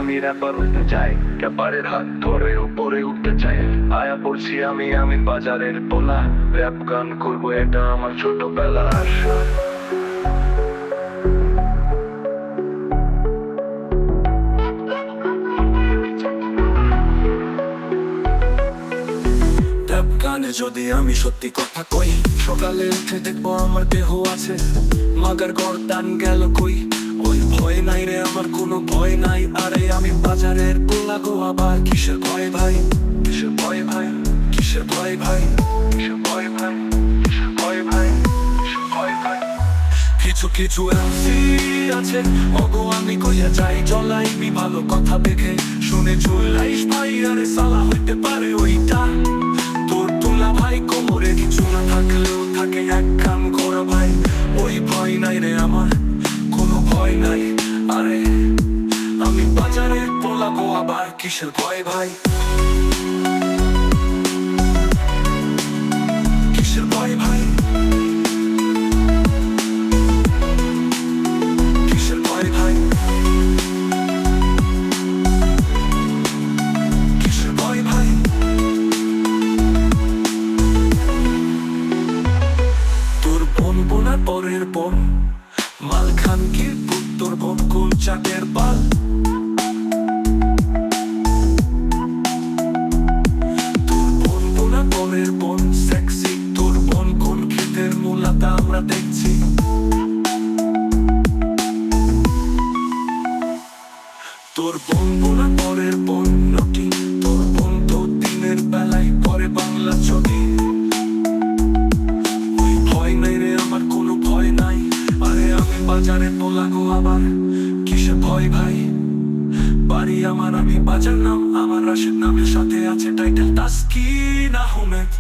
আমি র্যাপার হতে চাই, র্যাপারের হাত ধরে উপরে উঠতে চাই। আয়া পড়ছি আমি বাজারের পোলা, র্যাপ গান করবো এটা আমার ছোটবেলার আশা। র্যাপ গানে যদি আমি সত্যি কথা কই, সকালে উঠে দেখবো আমার দেহ আছে, মাগার গর্দান গেল কই। ওই ভয় নাই রে আমার কোনো ভয় নাই, আরে আমি বাজারের পোলা গো। আবার কিসের ভয় ভাই, কিসের ভয় ভাই, কিসের ভয় ভাই, কিসের ভয় ভাই, কিসের ভয় ভাই, কিসের ভয় ভাই। কিছু কিছু এমসি আছে অগো আমি কইয়া যাই জলাইবি ভালো কথা দেখে শুনে চলাইস ভাই, আরে সালা হইতে পারে ওইটা তোর তুলা ভাই। কোমরে কিছু না থাকলেও থাকে এক কান করা ভাই, ওই ভয় নাই রে আমার কোনো ভয় নাই, আরে আমি বাজারের পোলা গো। আবার কিসের ভয় ভাই, কিসের ভয় ভাই, কিসের ভয় ভাই, কিসের ভয় ভাই। তোর বোন বোনার পরের বোন, মালখান কি তোর বোন কোন চাটের পাল। তোর বোন বোনার পরের বোন সেক্সি, তোর বোন কোন ক্ষেতের মূলাটা আমরা দেখছি। তোর বোন বোনার পরের বোন নটি, তোর বোন তো দিনের বেলায় পরে বাংলা ছবি। ওই ভয় নাই রে আমার কোনো ভয় নাই, আরে আমি বাজারে পোলা গো। আবার কিসের ভয় ভাই, বাড়ি আমার আমি বাজার নাম আমার রাশেদ নামের সাথে আছে টাইটেল তাসকিন আহমেদ।